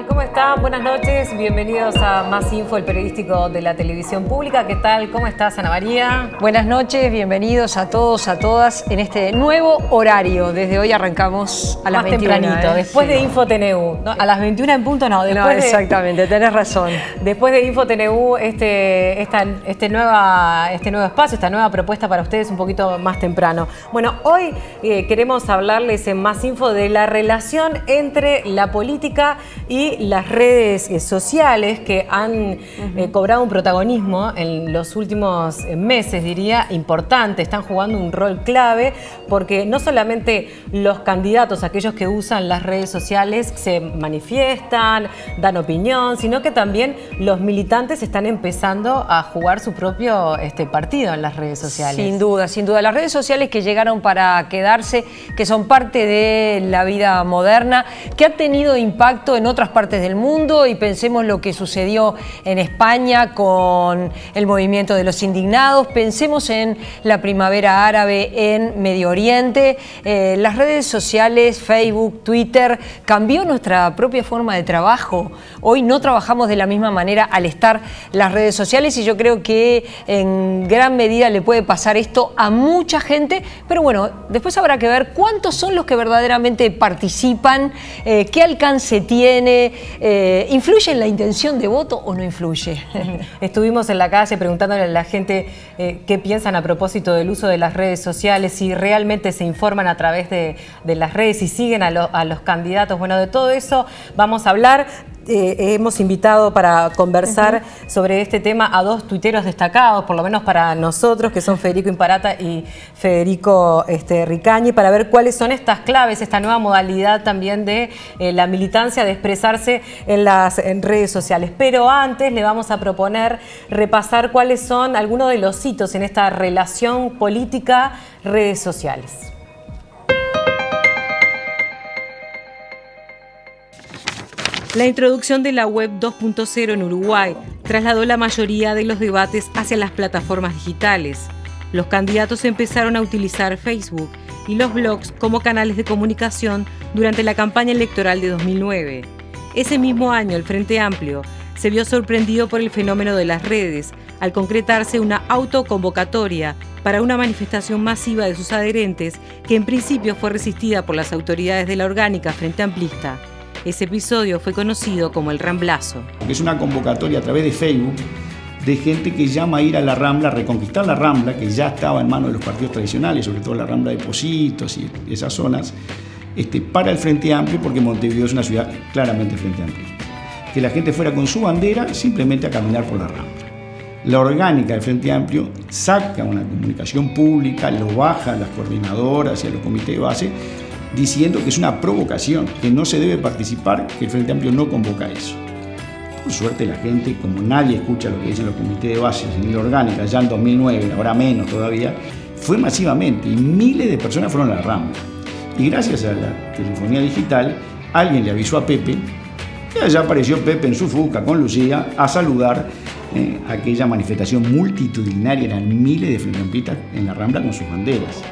¿Cómo están? Buenas noches, bienvenidos a Más Info, el periodístico de la televisión pública. ¿Qué tal? ¿Cómo estás, Ana María? Buenas noches, bienvenidos a todos, a todas en este nuevo horario. Desde hoy arrancamos a las 21. Más tempranito, después de Info TNU. ¿No? A las 21 en punto no. No, exactamente, tenés razón. Después de Info TNU, este nuevo espacio, esta nueva propuesta para ustedes un poquito más temprano. Bueno, hoy queremos hablarles en Más Info de la relación entre la política y las redes sociales que han cobrado un protagonismo en los últimos meses, diría, importante. Están jugando un rol clave porque no solamente los candidatos, aquellos que usan las redes sociales, se manifiestan, dan opinión, sino que también los militantes están empezando a jugar su propio partido en las redes sociales. Sin duda, sin duda. Las redes sociales que llegaron para quedarse, que son parte de la vida moderna, que ha tenido impacto en otras partes del mundo, y pensemos lo que sucedió en España con el movimiento de los indignados, pensemos en la primavera árabe en Medio Oriente. Las redes sociales, Facebook, Twitter, cambió nuestra propia forma de trabajo. Hoy no trabajamos de la misma manera al estar las redes sociales, y yo creo que en gran medida le puede pasar esto a mucha gente, pero bueno, después habrá que ver cuántos son los que verdaderamente participan, qué alcance tiene. ¿Influye en la intención de voto o no influye? Estuvimos en la calle preguntándole a la gente qué piensan a propósito del uso de las redes sociales, si realmente se informan a través de las redes, si siguen a los candidatos. Bueno, de todo eso vamos a hablar. Hemos invitado para conversar sobre este tema a dos tuiteros destacados, por lo menos para nosotros, que son Federico Imparata y Federico Ricañi, para ver cuáles son estas claves, esta nueva modalidad también de la militancia, de expresarse en redes sociales. Pero antes le vamos a proponer repasar cuáles son algunos de los hitos en esta relación política-redes sociales. La introducción de la web 2.0 en Uruguay trasladó la mayoría de los debates hacia las plataformas digitales. Los candidatos empezaron a utilizar Facebook y los blogs como canales de comunicación durante la campaña electoral de 2009. Ese mismo año, el Frente Amplio se vio sorprendido por el fenómeno de las redes, al concretarse una autoconvocatoria para una manifestación masiva de sus adherentes que en principio fue resistida por las autoridades de la orgánica Frente Amplista. Ese episodio fue conocido como el Ramblazo. Es una convocatoria a través de Facebook de gente que llama a ir a la Rambla, a reconquistar la Rambla, que ya estaba en manos de los partidos tradicionales, sobre todo la Rambla de Pocitos y esas zonas, para el Frente Amplio, porque Montevideo es una ciudad claramente Frente Amplio. Que la gente fuera con su bandera simplemente a caminar por la Rambla. La orgánica del Frente Amplio saca una comunicación pública, lo baja a las coordinadoras y a los comités de base, diciendo que es una provocación, que no se debe participar, que el Frente Amplio no convoca eso. Por suerte la gente, como nadie escucha lo que dicen los comités de base en la orgánica, ya en 2009, ahora menos todavía, fue masivamente y miles de personas fueron a la Rambla. Y gracias a la telefonía digital, alguien le avisó a Pepe, y allá apareció Pepe en su Fuca con Lucía a saludar aquella manifestación multitudinaria. Eran miles de Frente Amplistas en la Rambla con sus banderas.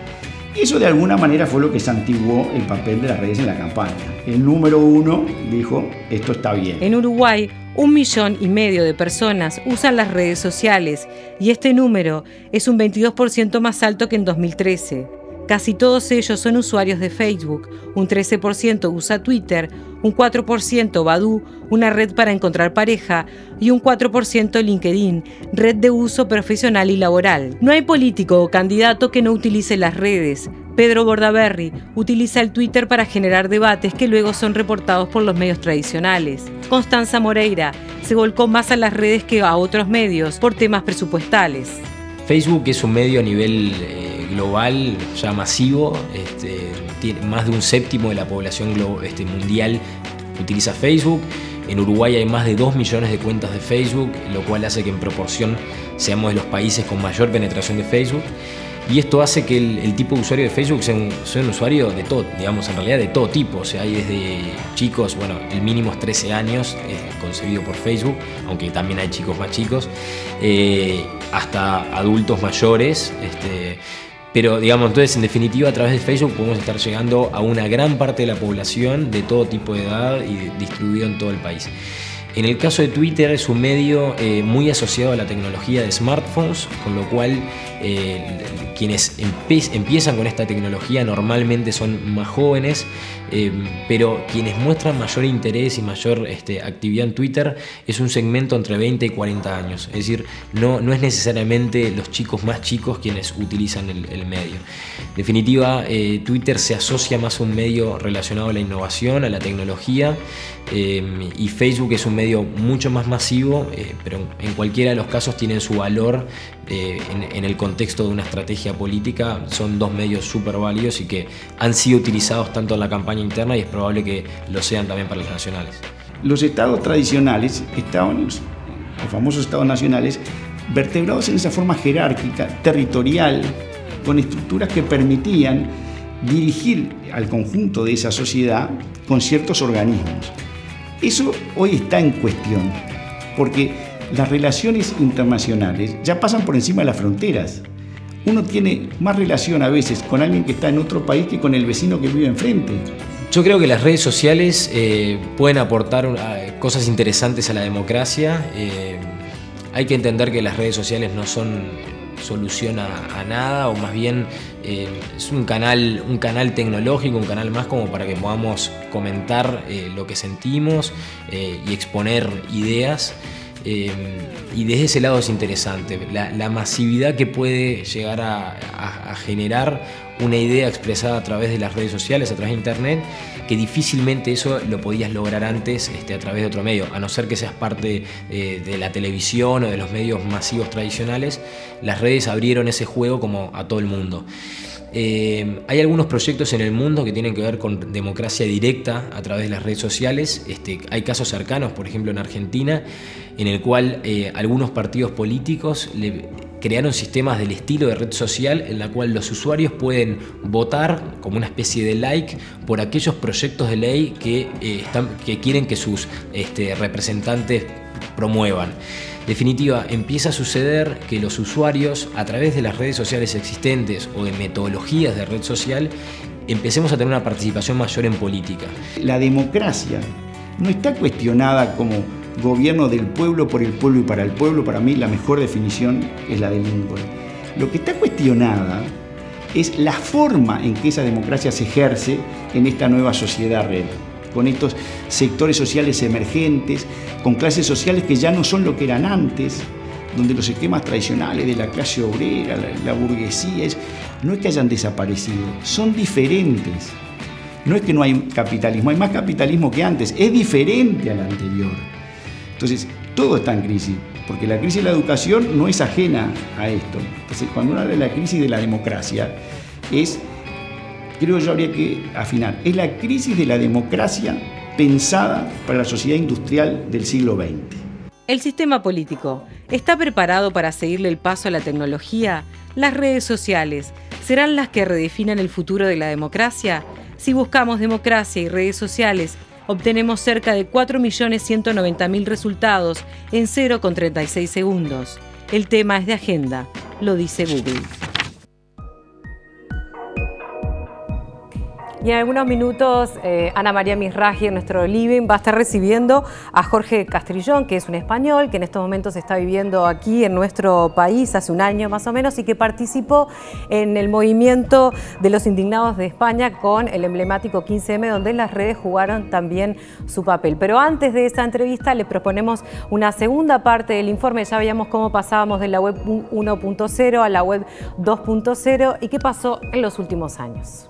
Y eso de alguna manera fue lo que santiguó el papel de las redes en la campaña. El número uno dijo, esto está bien. En Uruguay, 1,5 millones de personas usan las redes sociales y este número es un 22% más alto que en 2013. Casi todos ellos son usuarios de Facebook, un 13% usa Twitter, un 4% Badoo, una red para encontrar pareja, y un 4% LinkedIn, red de uso profesional y laboral. No hay político o candidato que no utilice las redes. Pedro Bordaberry utiliza el Twitter para generar debates que luego son reportados por los medios tradicionales. Constanza Moreira se volcó más a las redes que a otros medios por temas presupuestales. Facebook es un medio a nivel global, ya masivo, tiene más de un séptimo de la población mundial utiliza Facebook. En Uruguay hay más de 2 millones de cuentas de Facebook, lo cual hace que en proporción seamos de los países con mayor penetración de Facebook. Y esto hace que el tipo de usuario de Facebook sea un usuario de todo, digamos, en realidad de todo tipo. O sea, hay desde chicos, bueno, el mínimo es 13 años, concebido por Facebook, aunque también hay chicos más chicos, hasta adultos mayores, Pero digamos, entonces en definitiva a través de Facebook podemos estar llegando a una gran parte de la población de todo tipo de edad y distribuido en todo el país. En el caso de Twitter es un medio muy asociado a la tecnología de smartphones, con lo cual quienes empiezan con esta tecnología normalmente son más jóvenes, pero quienes muestran mayor interés y mayor actividad en Twitter es un segmento entre 20 y 40 años. Es decir, no es necesariamente los chicos más chicos quienes utilizan el medio. En definitiva, Twitter se asocia más a un medio relacionado a la innovación, a la tecnología, y Facebook es un medio mucho más masivo, pero en cualquiera de los casos tienen su valor en el contexto de una estrategia política. Son dos medios súper válidos y que han sido utilizados tanto en la campaña interna y es probable que lo sean también para las nacionales. Los estados tradicionales estaban, los famosos estados nacionales, vertebrados en esa forma jerárquica, territorial, con estructuras que permitían dirigir al conjunto de esa sociedad con ciertos organismos. Eso hoy está en cuestión, porque las relaciones internacionales ya pasan por encima de las fronteras. Uno tiene más relación a veces con alguien que está en otro país que con el vecino que vive enfrente. Yo creo que las redes sociales pueden aportar cosas interesantes a la democracia. Hay que entender que las redes sociales no son solución a nada, o más bien es un canal tecnológico, un canal más como para que podamos comentar lo que sentimos y exponer ideas. Y desde ese lado es interesante la masividad que puede llegar a generar una idea expresada a través de las redes sociales, a través de internet, que difícilmente eso lo podías lograr antes a través de otro medio, a no ser que seas parte de la televisión o de los medios masivos tradicionales. Las redes abrieron ese juego como a todo el mundo. Hay algunos proyectos en el mundo que tienen que ver con democracia directa a través de las redes sociales. Hay casos cercanos, por ejemplo en Argentina, en el cual algunos partidos políticos crearon sistemas del estilo de red social en la cual los usuarios pueden votar como una especie de like por aquellos proyectos de ley que quieren que sus representantes promuevan. En definitiva, empieza a suceder que los usuarios, a través de las redes sociales existentes o de metodologías de red social, empecemos a tener una participación mayor en política. La democracia no está cuestionada como gobierno del pueblo, por el pueblo y para el pueblo. Para mí la mejor definición es la de Lincoln. Lo que está cuestionada es la forma en que esa democracia se ejerce en esta nueva sociedad red, con estos sectores sociales emergentes, con clases sociales que ya no son lo que eran antes, donde los esquemas tradicionales de la clase obrera, la burguesía, no es que hayan desaparecido, son diferentes. No es que no hay capitalismo, hay más capitalismo que antes, es diferente al anterior. Entonces, todo está en crisis, porque la crisis de la educación no es ajena a esto. Entonces, cuando uno habla de la crisis de la democracia, creo yo habría que afinar, es la crisis de la democracia pensada para la sociedad industrial del siglo XX. ¿El sistema político está preparado para seguirle el paso a la tecnología? ¿Las redes sociales serán las que redefinan el futuro de la democracia? Si buscamos democracia y redes sociales, obtenemos cerca de 4.190.000 resultados en 0,36 segundos. El tema es de agenda, lo dice Google. Y en algunos minutos, Ana María Misragi, en nuestro living, va a estar recibiendo a Jorge Castrillón, que es un español, que en estos momentos está viviendo aquí en nuestro país hace un año más o menos y que participó en el movimiento de los indignados de España con el emblemático 15M, donde las redes jugaron también su papel. Pero antes de esta entrevista le proponemos una segunda parte del informe. Ya veíamos cómo pasábamos de la web 1.0 a la web 2.0 y qué pasó en los últimos años.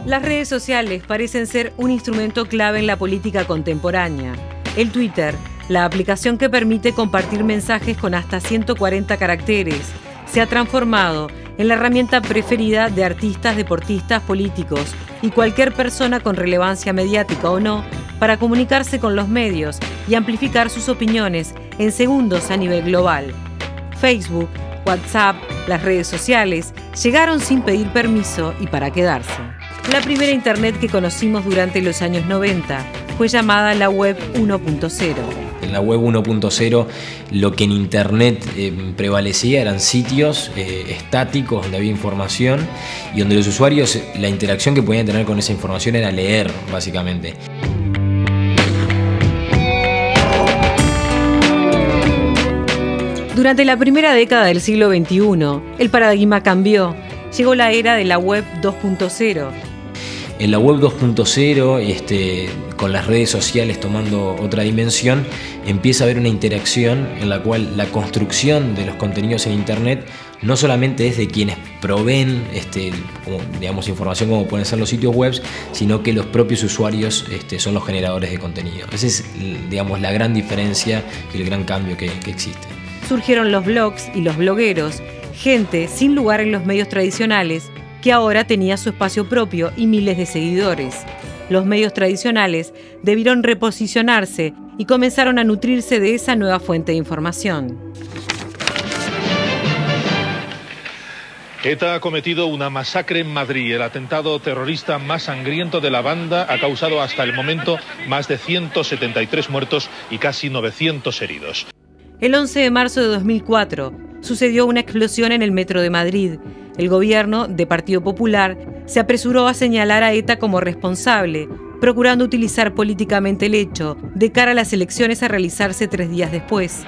Las redes sociales parecen ser un instrumento clave en la política contemporánea. El Twitter, la aplicación que permite compartir mensajes con hasta 140 caracteres, se ha transformado en la herramienta preferida de artistas, deportistas, políticos y cualquier persona con relevancia mediática o no para comunicarse con los medios y amplificar sus opiniones en segundos a nivel global. Facebook, WhatsApp, las redes sociales llegaron sin pedir permiso y para quedarse. La primera Internet que conocimos durante los años 90 fue llamada la Web 1.0. En la web 1.0 lo que en Internet prevalecía eran sitios estáticos donde había información y donde los usuarios, la interacción que podían tener con esa información era leer, básicamente. Durante la primera década del siglo XXI, el paradigma cambió. Llegó la era de la web 2.0. En la web 2.0, con las redes sociales tomando otra dimensión, empieza a haber una interacción en la cual la construcción de los contenidos en Internet no solamente es de quienes proveen información como pueden ser los sitios web, sino que los propios usuarios son los generadores de contenido. Esa es la gran diferencia y el gran cambio que existe. Surgieron los blogs y los blogueros, gente sin lugar en los medios tradicionales, que ahora tenía su espacio propio y miles de seguidores. Los medios tradicionales debieron reposicionarse y comenzaron a nutrirse de esa nueva fuente de información. ETA ha cometido una masacre en Madrid. El atentado terrorista más sangriento de la banda ha causado hasta el momento más de 173 muertos y casi 900 heridos. El 11 de marzo de 2004 sucedió una explosión en el metro de Madrid. El gobierno, de Partido Popular, se apresuró a señalar a ETA como responsable, procurando utilizar políticamente el hecho de cara a las elecciones a realizarse 3 días después.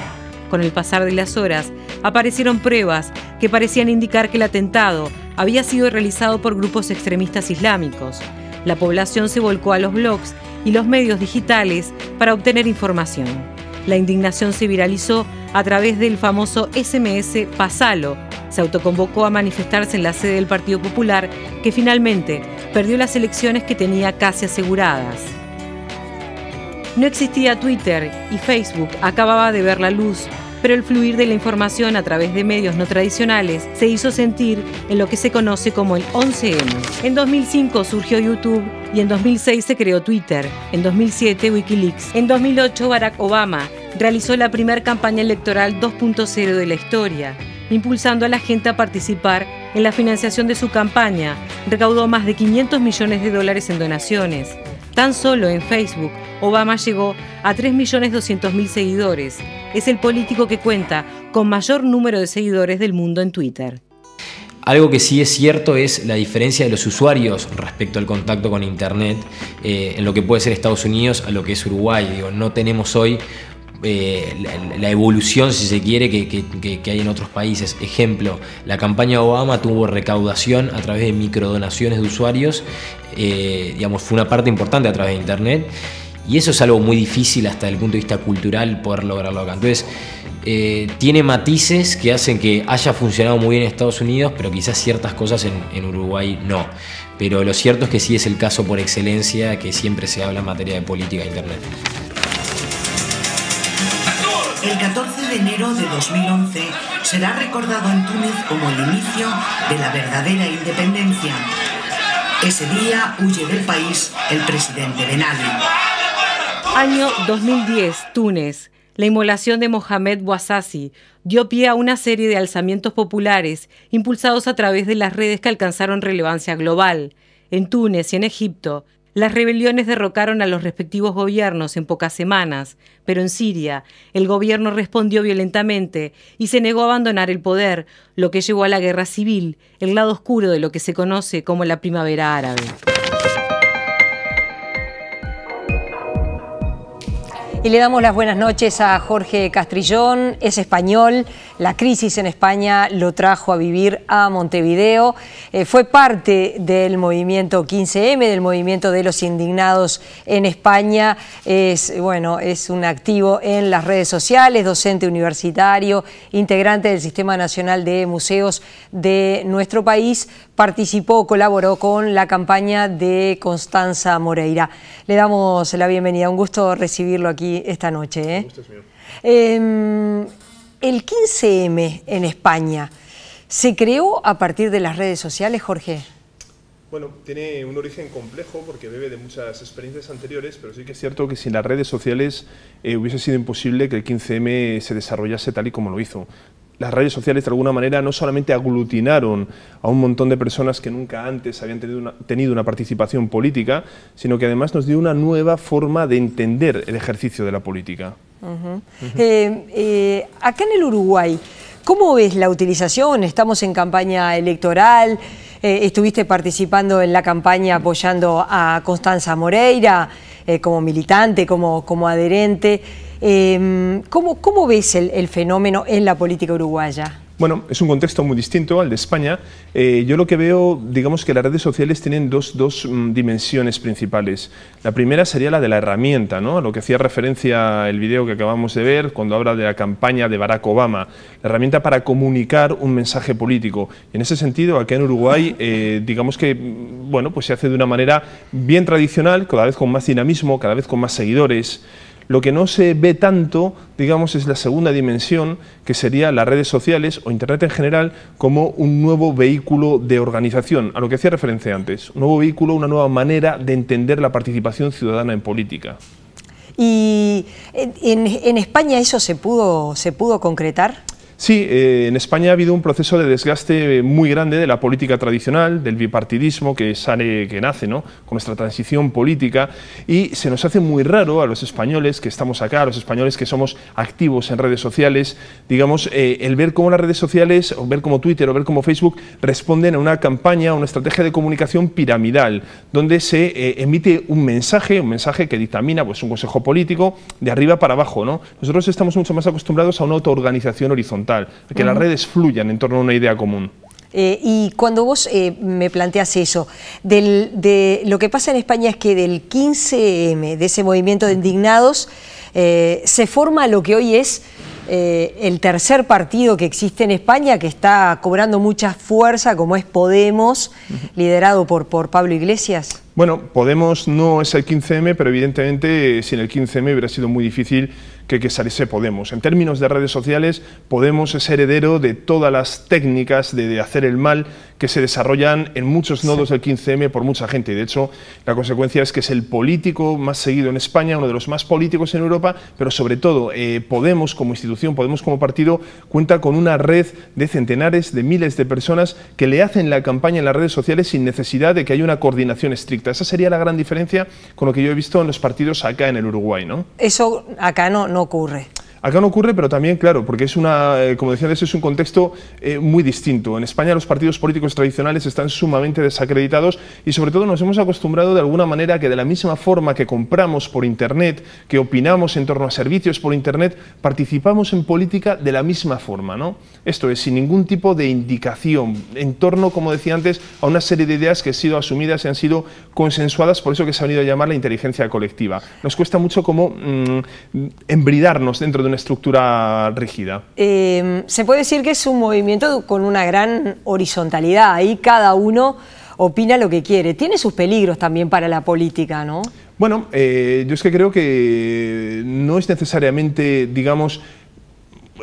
Con el pasar de las horas, aparecieron pruebas que parecían indicar que el atentado había sido realizado por grupos extremistas islámicos. La población se volcó a los blogs y los medios digitales para obtener información. La indignación se viralizó a través del famoso SMS Pasalo. Se autoconvocó a manifestarse en la sede del Partido Popular, que finalmente perdió las elecciones que tenía casi aseguradas. No existía Twitter y Facebook acababa de ver la luz, pero el fluir de la información a través de medios no tradicionales se hizo sentir en lo que se conoce como el 11M. En 2005 surgió YouTube y en 2006 se creó Twitter, en 2007 Wikileaks. En 2008 Barack Obama realizó la primera campaña electoral 2.0 de la historia, impulsando a la gente a participar en la financiación de su campaña. Recaudó más de $500 millones en donaciones. Tan solo en Facebook, Obama llegó a 3.200.000 seguidores. Es el político que cuenta con mayor número de seguidores del mundo en Twitter. Algo que sí es cierto es la diferencia de los usuarios respecto al contacto con Internet en lo que puede ser Estados Unidos a lo que es Uruguay. No tenemos hoy la evolución, si se quiere, que hay en otros países. Ejemplo, la campaña de Obama tuvo recaudación a través de microdonaciones de usuarios, fue una parte importante a través de Internet, y eso es algo muy difícil hasta el punto de vista cultural poder lograrlo acá. Entonces, tiene matices que hacen que haya funcionado muy bien en Estados Unidos, pero quizás ciertas cosas en Uruguay no. Pero lo cierto es que sí es el caso por excelencia que siempre se habla en materia de política de Internet. El 14 de enero de 2011 será recordado en Túnez como el inicio de la verdadera independencia. Ese día huye del país el presidente Ben Ali. Año 2010, Túnez. La inmolación de Mohamed Bouazizi dio pie a una serie de alzamientos populares impulsados a través de las redes que alcanzaron relevancia global. En Túnez y en Egipto, las rebeliones derrocaron a los respectivos gobiernos en pocas semanas, pero en Siria el gobierno respondió violentamente y se negó a abandonar el poder, lo que llevó a la guerra civil, el lado oscuro de lo que se conoce como la primavera árabe. Y le damos las buenas noches a Jorge Castrillón, es español, la crisis en España lo trajo a vivir a Montevideo, fue parte del movimiento 15M, del movimiento de los indignados en España, es un activo en las redes sociales, docente universitario, integrante del Sistema Nacional de Museos de nuestro país, participó, colaboró con la campaña de Constanza Moreira. Le damos la bienvenida, un gusto recibirlo aquí esta noche. Un gusto es mío. El 15M en España, ¿se creó a partir de las redes sociales, Jorge? Bueno, tiene un origen complejo porque bebe de muchas experiencias anteriores, pero sí que es cierto que sin las redes sociales hubiese sido imposible que el 15M se desarrollase tal y como lo hizo. las redes sociales de alguna manera no solamente aglutinaron a un montón de personas que nunca antes habían tenido una participación política, sino que además nos dio una nueva forma de entender el ejercicio de la política. Acá en el Uruguay, ¿cómo ves la utilización? Estamos en campaña electoral, estuviste participando en la campaña apoyando a Constanza Moreira como militante, como adherente. ¿Cómo ves el fenómeno en la política uruguaya? Bueno, es un contexto muy distinto al de España. Yo lo que veo, digamos que las redes sociales tienen dos dimensiones principales. La primera sería la de la herramienta, ¿no? A lo que hacía referencia el video que acabamos de ver cuando habla de la campaña de Barack Obama, la herramienta para comunicar un mensaje político. Y en ese sentido, acá en Uruguay, digamos que bueno, pues se hace de una manera bien tradicional, cada vez con más dinamismo, cada vez con más seguidores. Lo que no se ve tanto, digamos, es la segunda dimensión, que sería las redes sociales o Internet en general como un nuevo vehículo de organización, a lo que hacía referencia antes. Un nuevo vehículo, una nueva manera de entender la participación ciudadana en política. ¿Y en España eso se pudo concretar? Sí, en España ha habido un proceso de desgaste muy grande de la política tradicional, del bipartidismo que nace, ¿no?, con nuestra transición política, y se nos hace muy raro a los españoles que estamos acá, a los españoles que somos activos en redes sociales, digamos, el ver cómo las redes sociales, o ver cómo Twitter, o ver cómo Facebook responden a una campaña, a una estrategia de comunicación piramidal, donde se emite un mensaje que dictamina pues un consejo político de arriba para abajo, ¿no? Nosotros estamos mucho más acostumbrados a una autoorganización horizontal, a que las redes fluyan en torno a una idea común. Y cuando vos me planteas eso, lo que pasa en España es que del 15M, de ese movimiento de indignados, se forma lo que hoy es el tercer partido que existe en España, que está cobrando mucha fuerza, como es Podemos, liderado por Pablo Iglesias. Bueno, Podemos no es el 15M, pero evidentemente sin el 15M hubiera sido muy difícil que saliese Podemos. En términos de redes sociales, Podemos es heredero de todas las técnicas de hacer el mal que se desarrollan en muchos nodos del 15M por mucha gente. Y de hecho, la consecuencia es que es el político más seguido en España, uno de los más políticos en Europa, pero sobre todo Podemos como institución, Podemos como partido, cuenta con una red de centenares, de miles de personas que le hacen la campaña en las redes sociales sin necesidad de que haya una coordinación estricta. Esa sería la gran diferencia con lo que yo he visto en los partidos acá en el Uruguay, ¿no? Eso acá no ocurre. Acá no ocurre, pero también, claro, porque es como decía antes, es un contexto muy distinto. En España los partidos políticos tradicionales están sumamente desacreditados y sobre todo nos hemos acostumbrado de alguna manera que de la misma forma que compramos por Internet, que opinamos en torno a servicios por Internet, participamos en política de la misma forma, ¿no? Esto es, sin ningún tipo de indicación, en torno, como decía antes, a una serie de ideas que han sido asumidas y han sido consensuadas, por eso que se ha venido a llamar la inteligencia colectiva. Nos cuesta mucho como embridarnos dentro de una estructura rígida. Se puede decir que es un movimiento con una gran horizontalidad, ahí cada uno opina lo que quiere. Tiene sus peligros también para la política, ¿no? Bueno, yo es que creo que no es necesariamente, digamos,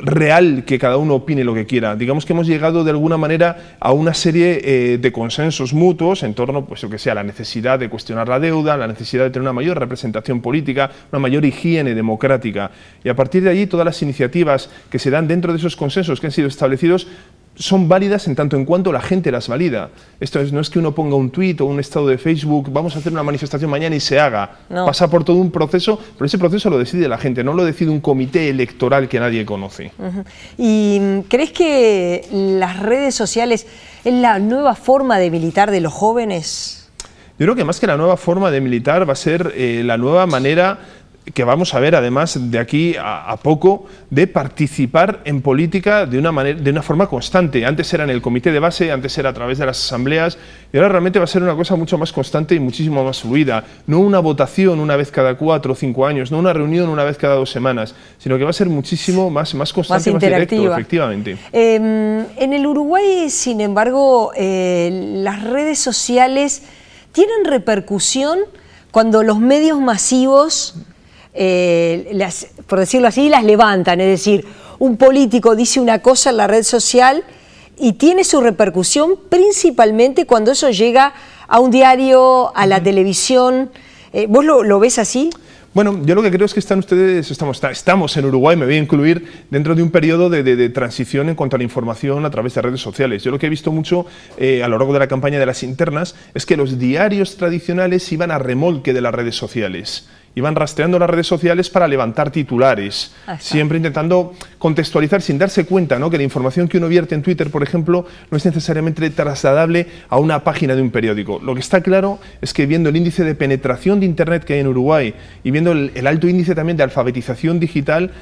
real que cada uno opine lo que quiera. Digamos que hemos llegado de alguna manera a una serie de consensos mutuos en torno, pues, a la necesidad de cuestionar la deuda, la necesidad de tener una mayor representación política, una mayor higiene democrática. Y a partir de allí todas las iniciativas que se dan dentro de esos consensos que han sido establecidos son válidas en tanto en cuanto la gente las valida. Esto no es que uno ponga un tuit o un estado de Facebook, vamos a hacer una manifestación mañana y se haga. No. Pasa por todo un proceso, pero ese proceso lo decide la gente, no lo decide un comité electoral que nadie conoce. ¿Y crees que las redes sociales es la nueva forma de militar de los jóvenes? Yo creo que más que la nueva forma de militar va a ser la nueva manera que vamos a ver, además, de aquí a poco, de participar en política de una forma constante. Antes era en el comité de base, antes era a través de las asambleas, y ahora realmente va a ser una cosa mucho más constante y muchísimo más fluida. No una votación una vez cada 4 o 5 años, no una reunión una vez cada 2 semanas, sino que va a ser muchísimo más constante, más directo, efectivamente. En el Uruguay, sin embargo, las redes sociales tienen repercusión cuando los medios masivos, por decirlo así, las levantan. Es decir, un político dice una cosa en la red social y tiene su repercusión principalmente cuando eso llega a un diario, a la televisión. ¿Vos lo ves así? Bueno, yo lo que creo es que estamos en Uruguay, me voy a incluir, dentro de un periodo de transición en cuanto a la información a través de redes sociales. Yo lo que he visto mucho a lo largo de la campaña de las internas es que los diarios tradicionales iban a remolque de las redes sociales. Iban rastreando las redes sociales para levantar titulares, siempre intentando contextualizar sin darse cuenta, ¿no?, que la información que uno vierte en Twitter, por ejemplo, no es necesariamente trasladable a una página de un periódico. Lo que está claro es que viendo el índice de penetración de Internet que hay en Uruguay y viendo el alto índice también de alfabetización digital,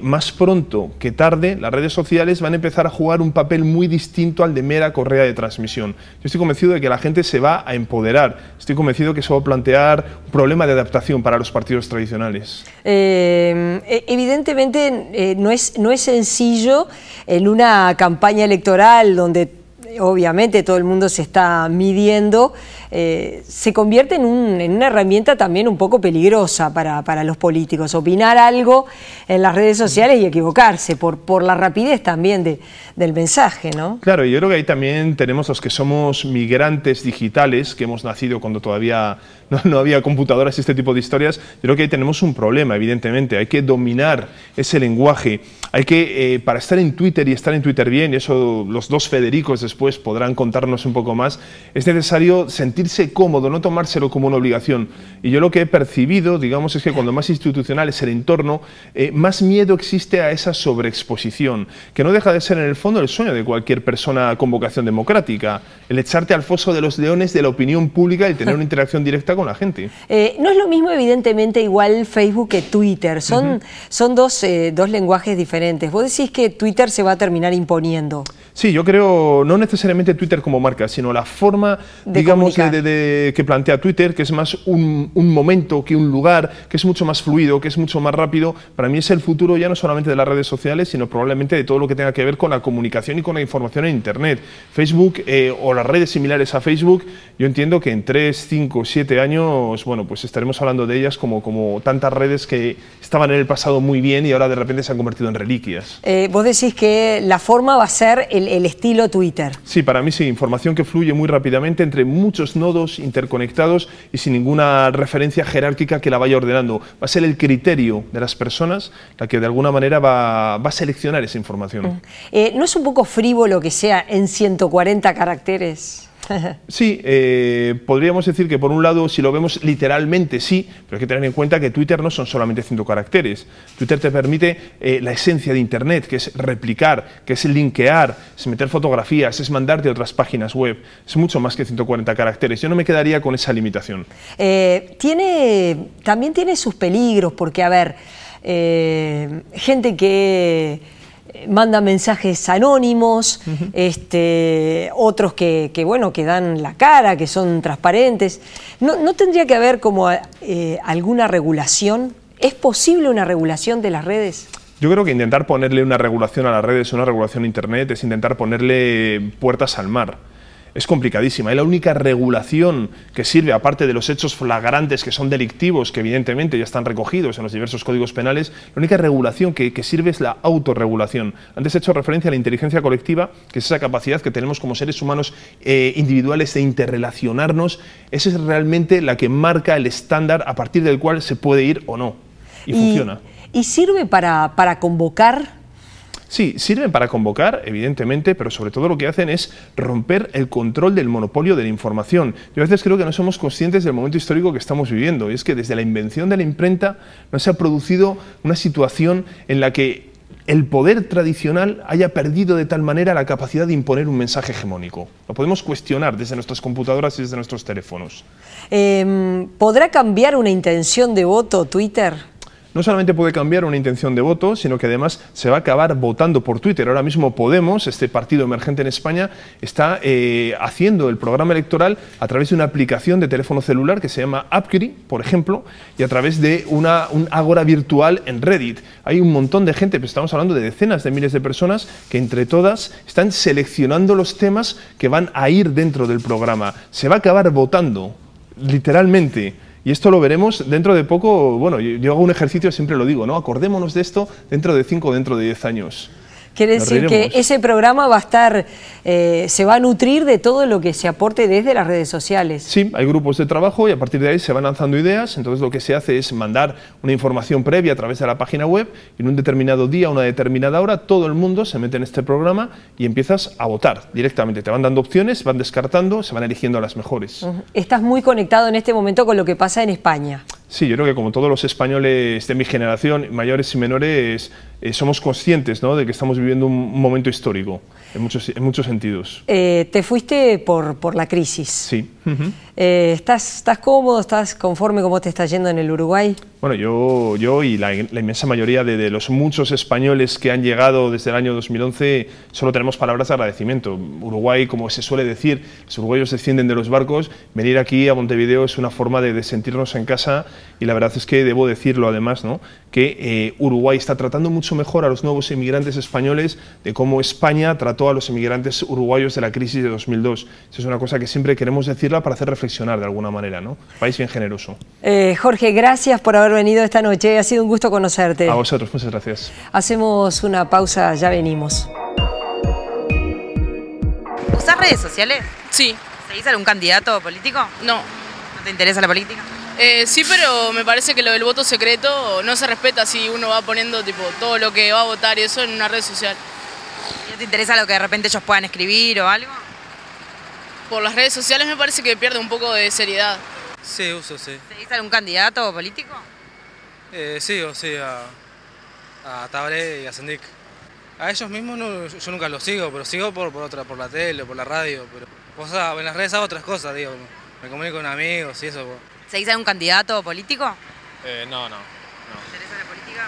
más pronto que tarde las redes sociales van a empezar a jugar un papel muy distinto al de mera correa de transmisión. Yo estoy convencido de que la gente se va a empoderar, estoy convencido que eso va a plantear un problema de adaptación para los partidos tradicionales. Evidentemente no es sencillo en una campaña electoral donde obviamente todo el mundo se está midiendo, se convierte en una herramienta también un poco peligrosa para los políticos. Opinar algo en las redes sociales y equivocarse por la rapidez también del mensaje, ¿no? Claro, y yo creo que ahí también tenemos los que somos migrantes digitales, que hemos nacido cuando todavía no había computadoras y este tipo de historias. Yo creo que ahí tenemos un problema, evidentemente. Hay que dominar ese lenguaje. Hay que, para estar en Twitter y estar en Twitter bien, y eso los dos Federicos después podrán contarnos un poco más, es necesario sentirse cómodo, no tomárselo como una obligación. Y yo lo que he percibido, digamos, es que cuando más institucional es el entorno, más miedo existe a esa sobreexposición, que no deja de ser en el fondo el sueño de cualquier persona con vocación democrática, el echarte al foso de los leones de la opinión pública y tener una interacción directa con la gente. No es lo mismo, evidentemente, igual Facebook que Twitter, son dos lenguajes diferentes. ¿Vos decís que Twitter se va a terminar imponiendo? Sí, yo creo, no necesariamente Twitter como marca, sino la forma, digamos, que plantea Twitter, que es más un momento que un lugar, que es mucho más fluido, que es mucho más rápido. Para mí es el futuro ya no solamente de las redes sociales, sino probablemente de todo lo que tenga que ver con la comunicación y con la información en Internet. Facebook o las redes similares a Facebook, yo entiendo que en 3, 5, 7 años, bueno, pues estaremos hablando de ellas como tantas redes que estaban en el pasado muy bien y ahora de repente se han convertido en reliquias. Vos decís que la forma va a ser el estilo Twitter. Sí, para mí sí, información que fluye muy rápidamente entre muchos nodos interconectados y sin ninguna referencia jerárquica que la vaya ordenando. Va a ser el criterio de las personas la que de alguna manera va a seleccionar esa información. ¿No es un poco frívolo que sea en 140 caracteres? Sí, podríamos decir que por un lado, si lo vemos literalmente, sí, pero hay que tener en cuenta que Twitter no son solamente 100 caracteres. Twitter te permite la esencia de Internet, que es replicar, que es linkear, es meter fotografías, es mandarte a otras páginas web. Es mucho más que 140 caracteres. Yo no me quedaría con esa limitación. También tiene sus peligros, porque, a ver, gente que manda mensajes anónimos, otros que dan la cara, que son transparentes. ¿No tendría que haber como alguna regulación? ¿Es posible una regulación de las redes? Yo creo que intentar ponerle una regulación a las redes, una regulación a Internet, es intentar ponerle puertas al mar. Es complicadísima. Y la única regulación que sirve, aparte de los hechos flagrantes que son delictivos, que evidentemente ya están recogidos en los diversos códigos penales, la única regulación que sirve es la autorregulación. Antes he hecho referencia a la inteligencia colectiva, que es esa capacidad que tenemos como seres humanos individuales de interrelacionarnos. Esa es realmente la que marca el estándar a partir del cual se puede ir o no. Y funciona. ¿Y sirve para convocar? Sí, sirven para convocar, evidentemente, pero sobre todo lo que hacen es romper el control del monopolio de la información. Yo a veces creo que no somos conscientes del momento histórico que estamos viviendo, y es que desde la invención de la imprenta no se ha producido una situación en la que el poder tradicional haya perdido de tal manera la capacidad de imponer un mensaje hegemónico. Lo podemos cuestionar desde nuestras computadoras y desde nuestros teléfonos. ¿Podrá cambiar una intención de voto Twitter? No solamente puede cambiar una intención de voto, sino que además se va a acabar votando por Twitter. Ahora mismo Podemos, este partido emergente en España, está haciendo el programa electoral a través de una aplicación de teléfono celular que se llama Appkiri, por ejemplo, y a través de un ágora virtual en Reddit. Hay un montón de gente, pues estamos hablando de decenas de miles de personas que entre todas están seleccionando los temas que van a ir dentro del programa. Se va a acabar votando, literalmente. Y esto lo veremos dentro de poco. Bueno, yo hago un ejercicio, siempre lo digo, ¿no? Acordémonos de esto dentro de 5 o dentro de 10 años. Quiere decir que ese programa va a estar, se va a nutrir de todo lo que se aporte desde las redes sociales. Sí, hay grupos de trabajo y a partir de ahí se van lanzando ideas, entonces lo que se hace es mandar una información previa a través de la página web y en un determinado día, a una determinada hora, todo el mundo se mete en este programa y empiezas a votar directamente. Te van dando opciones, van descartando, se van eligiendo las mejores. Estás muy conectado en este momento con lo que pasa en España. Sí, yo creo que como todos los españoles de mi generación, mayores y menores, somos conscientes, ¿no?, de que estamos viviendo un momento histórico, en muchos sentidos. Te fuiste por la crisis. Sí. ¿Estás cómodo, estás conforme cómo te está yendo en el Uruguay? Bueno, yo y la inmensa mayoría de los muchos españoles que han llegado desde el año 2011, solo tenemos palabras de agradecimiento. Uruguay, como se suele decir, los uruguayos descienden de los barcos. Venir aquí a Montevideo es una forma de sentirnos en casa y la verdad es que debo decirlo además, ¿no?, que Uruguay está tratando mucho mejor a los nuevos inmigrantes españoles de cómo España trató a los inmigrantes uruguayos de la crisis de 2002. Eso es una cosa que siempre queremos decirla para hacer reflexionar de alguna manera, ¿no? País bien generoso. Jorge, gracias por haber venido esta noche. Ha sido un gusto conocerte. A vosotros, muchas gracias. Hacemos una pausa, ya venimos. ¿Usás redes sociales? Sí. ¿Seguís algún candidato político? No. ¿No te interesa la política? Sí, pero me parece que lo del voto secreto no se respeta si uno va poniendo tipo todo lo que va a votar y eso en una red social. ¿Y no te interesa lo que de repente ellos puedan escribir o algo? Por las redes sociales me parece que pierde un poco de seriedad. Sí, uso, sí. ¿Seguís algún candidato político? Sigo, sí, a Tabaré y a Sendik. A ellos mismos no, yo nunca los sigo, pero sigo por la tele, por la radio. Pero, o sea, en las redes hago otras cosas, digo, me comunico con amigos y eso. ¿Seguís algún candidato político? No. ¿Te interesa la política?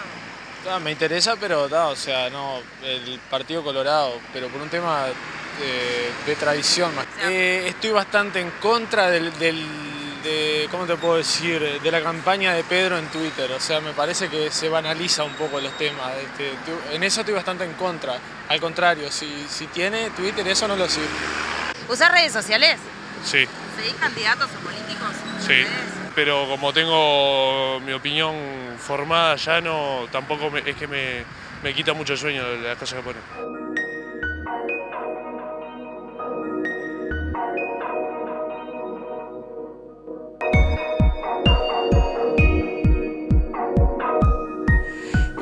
No, me interesa, pero o sea, no, el Partido Colorado, pero por un tema de tradición más. Estoy bastante en contra de, ¿cómo te puedo decir?, de la campaña de Pedro en Twitter. O sea, me parece que se banaliza un poco los temas. En eso estoy bastante en contra. Al contrario, si tiene Twitter, eso no lo sigo. ¿Usás redes sociales? Sí. ¿Seguís candidatos o políticos? Sí, pero como tengo mi opinión formada ya, no, tampoco es que me quita mucho sueño las cosas que ponen.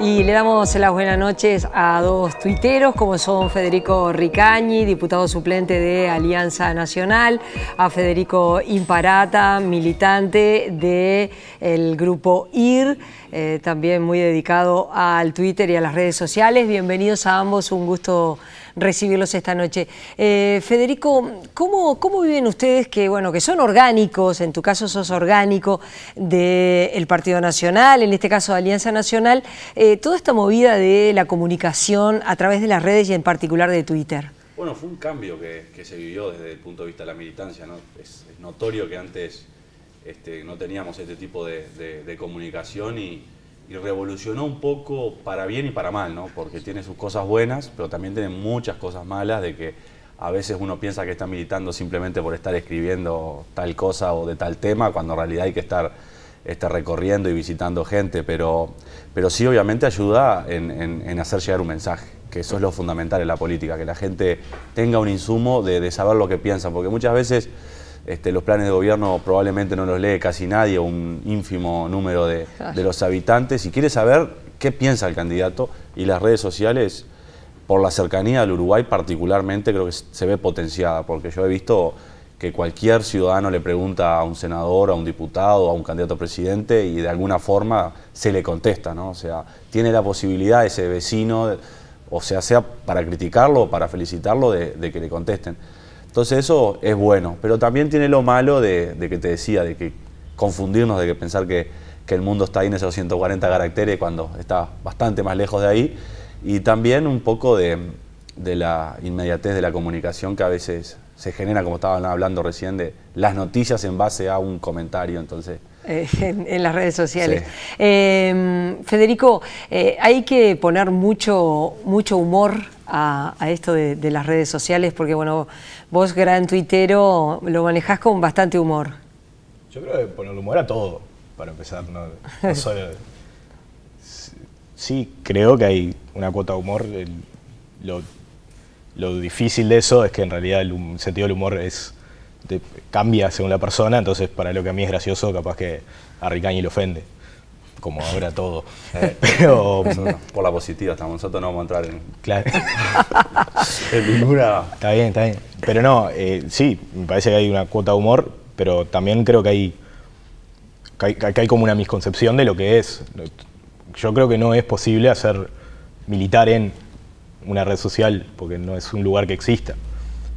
Y le damos las buenas noches a dos tuiteros, como son Federico Ricañi, diputado suplente de Alianza Nacional, a Federico Imparata, militante del grupo IR, también muy dedicado al Twitter y a las redes sociales. Bienvenidos a ambos, un gusto recibirlos esta noche. Federico, ¿cómo viven ustedes que son orgánicos, en tu caso sos orgánico del Partido Nacional, en este caso de Alianza Nacional, toda esta movida de la comunicación a través de las redes y en particular de Twitter? Bueno, fue un cambio que se vivió desde el punto de vista de la militancia, ¿no? Es notorio que antes no teníamos este tipo de comunicación y revolucionó un poco para bien y para mal, ¿no? Porque tiene sus cosas buenas, pero también tiene muchas cosas malas, de que a veces uno piensa que está militando simplemente por estar escribiendo tal cosa o de tal tema, cuando en realidad hay que estar recorriendo y visitando gente, pero sí obviamente ayuda en hacer llegar un mensaje, que eso es lo fundamental en la política, que la gente tenga un insumo de saber lo que piensan, porque muchas veces los planes de gobierno probablemente no los lee casi nadie, o un ínfimo número de los habitantes, y quiere saber qué piensa el candidato, y las redes sociales, por la cercanía al Uruguay particularmente, creo que se ve potenciada, porque yo he visto que cualquier ciudadano le pregunta a un senador, a un diputado, a un candidato a presidente, y de alguna forma se le contesta, ¿no? O sea, tiene la posibilidad ese vecino, o sea para criticarlo o para felicitarlo, de que le contesten. Entonces eso es bueno, pero también tiene lo malo de que te decía, de que confundirnos, de que pensar que el mundo está ahí en esos 140 caracteres cuando está bastante más lejos de ahí, y también un poco de la inmediatez de la comunicación que a veces se genera, como estaban hablando recién, de las noticias en base a un comentario, entonces... En las redes sociales. Sí. Federico, hay que poner mucho humor a esto de las redes sociales, porque vos, gran tuitero, lo manejás con bastante humor. Yo creo que poner humor a todo, para empezar, no solo... Sí, creo que hay una cuota de humor lo difícil de eso es que en realidad el sentido del humor cambia según la persona, entonces para lo que a mí es gracioso, capaz que a Ricañi le ofende, como ahora todo. Pero por la positiva estamos, nosotros no vamos a entrar en... Claro. en ninguna... Está bien. Pero no, sí, me parece que hay una cuota de humor, pero también creo que hay como una misconcepción de lo que es. Yo creo que no es posible militar en una red social, porque no es un lugar que exista.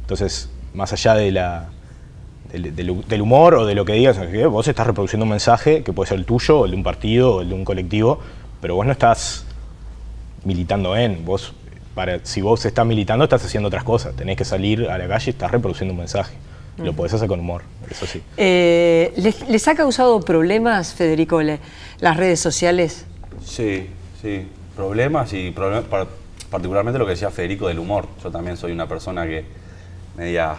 Entonces, más allá del humor o de lo que digas, vos estás reproduciendo un mensaje que puede ser el tuyo, o el de un partido, o el de un colectivo, pero vos no estás militando si vos estás militando, estás haciendo otras cosas. Tenés que salir a la calle y estás reproduciendo un mensaje. Lo podés hacer con humor, eso sí. ¿Les ha causado problemas, Federico, las redes sociales? Sí, problemas particularmente lo que decía Federico del humor. Yo también soy una persona que media